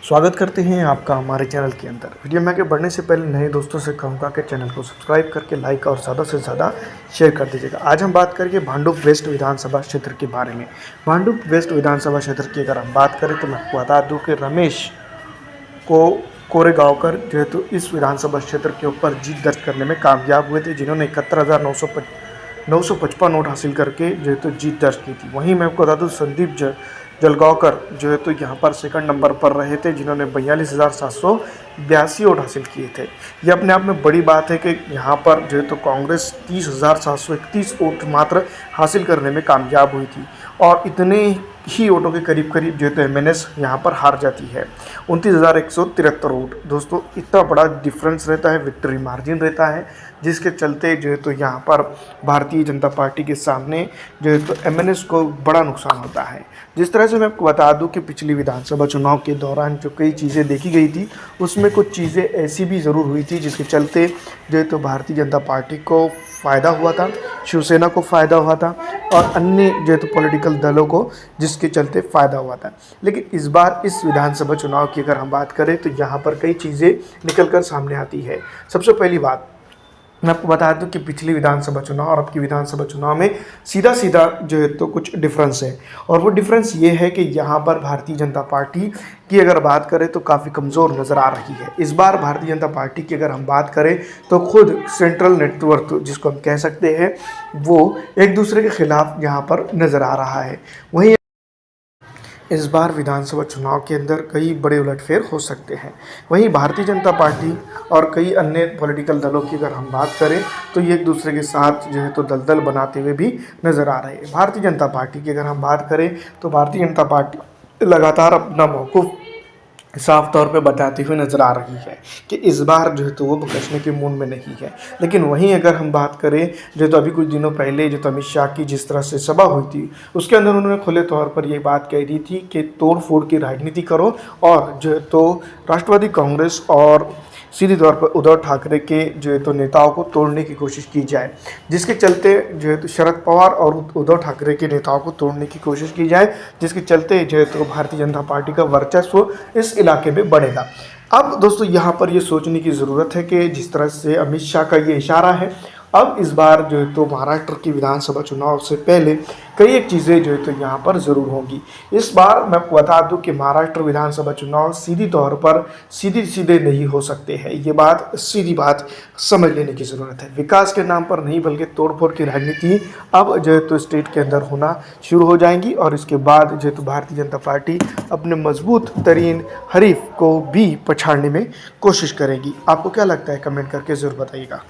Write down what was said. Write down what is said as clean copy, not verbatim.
स्वागत करते हैं आपका हमारे चैनल के अंदर। वीडियो में आगे बढ़ने से पहले नए दोस्तों से कहूँगा कि चैनल को सब्सक्राइब करके लाइक और ज़्यादा से ज़्यादा शेयर कर दीजिएगा। आज हम बात करेंगे भांडुप वेस्ट विधानसभा क्षेत्र के बारे में। भांडुप वेस्ट विधानसभा क्षेत्र की अगर हम बात करें तो मैं आपको बता दूँ कि रमेश को कोरेगांवकर जो है तो इस विधानसभा क्षेत्र के ऊपर जीत दर्ज करने में कामयाब हुए थे, जिन्होंने 71,955 वोट हासिल करके जो है तो जीत दर्ज की थी। वहीं मैं आपको बता दूँ संदीप जलगांवकर जो है तो यहाँ पर सेकंड नंबर पर रहे थे, जिन्होंने 42,782 वोट हासिल किए थे। ये अपने आप में बड़ी बात है कि यहाँ पर जो है तो कांग्रेस 30,731 वोट मात्र हासिल करने में कामयाब हुई थी और इतने ही वोटों के करीब करीब जो है तो एमएनएस यहाँ पर हार जाती है। 29,173 वोट। दोस्तों इतना बड़ा डिफरेंस रहता है, विक्ट्री मार्जिन रहता है, जिसके चलते जो है तो यहाँ पर भारतीय जनता पार्टी के सामने जो है तो एमएनएस को बड़ा नुकसान होता है। जिस तरह से मैं आपको बता दूं कि पिछली विधानसभा चुनाव के दौरान जो कई चीज़ें देखी गई थी, उसमें कुछ चीज़ें ऐसी भी ज़रूर हुई थी जिसके चलते जो है तो भारतीय जनता पार्टी को फ़ायदा हुआ था, शिवसेना को फ़ायदा हुआ था और अन्य जो है तो पॉलिटिकल दलों को, जिसके चलते फ़ायदा हुआ था। लेकिन इस बार इस विधानसभा चुनाव की अगर हम बात करें तो यहाँ पर कई चीज़ें निकल कर सामने आती है। सबसे पहली बात मैं आपको बता दूं कि पिछली विधानसभा चुनाव और अब की विधानसभा चुनाव में सीधा सीधा जो है तो कुछ डिफरेंस है, और वो डिफरेंस ये है कि यहाँ पर भारतीय जनता पार्टी की अगर बात करें तो काफ़ी कमज़ोर नज़र आ रही है। इस बार भारतीय जनता पार्टी की अगर हम बात करें तो खुद सेंट्रल नेटवर्क जिसको हम कह सकते हैं, वो एक दूसरे के खिलाफ यहाँ पर नज़र आ रहा है। वहीं इस बार विधानसभा चुनाव के अंदर कई बड़े उलटफेर हो सकते हैं। वहीं भारतीय जनता पार्टी और कई अन्य पॉलिटिकल दलों की अगर हम बात करें तो ये एक दूसरे के साथ जो है तो दलदल बनाते हुए भी नज़र आ रहे हैं। भारतीय जनता पार्टी की अगर हम बात करें तो भारतीय जनता पार्टी लगातार अपना मौक़िफ़ साफ तौर पे बताती हुई नज़र आ रही है कि इस बार जो है तो वो बकसने के मूड में नहीं है। लेकिन वहीं अगर हम बात करें जो तो अभी कुछ दिनों पहले जो तो अमित शाह की जिस तरह से सभा हुई थी, उसके अंदर उन्होंने खुले तौर पर ये बात कह दी थी कि तोड़ फोड़ की राजनीति करो और जो है तो राष्ट्रवादी कांग्रेस और सीधे तौर पर उद्धव ठाकरे के जो है तो नेताओं को तोड़ने की कोशिश की जाए, जिसके चलते जो है तो शरद पवार और उद्धव ठाकरे के नेताओं को तोड़ने की कोशिश की जाए, जिसके चलते जो है तो भारतीय जनता पार्टी का वर्चस्व इस इलाके में बढ़ेगा। अब दोस्तों यहाँ पर ये सोचने की ज़रूरत है कि जिस तरह से अमित शाह का ये इशारा है, अब इस बार जो है तो महाराष्ट्र की विधानसभा चुनाव से पहले कई एक चीज़ें जो है तो यहाँ पर ज़रूर होंगी। इस बार मैं आपको बता दूं कि महाराष्ट्र विधानसभा चुनाव सीधी तौर पर सीधे नहीं हो सकते हैं। ये बात सीधी बात समझ लेने की ज़रूरत है। विकास के नाम पर नहीं बल्कि तोड़फोड़ की राजनीति अब जो है तो स्टेट के अंदर होना शुरू हो जाएंगी और इसके बाद जो है तो भारतीय जनता पार्टी अपने मजबूत तरीन हरीफ को भी पछाड़ने में कोशिश करेगी। आपको क्या लगता है, कमेंट करके ज़रूर बताइएगा।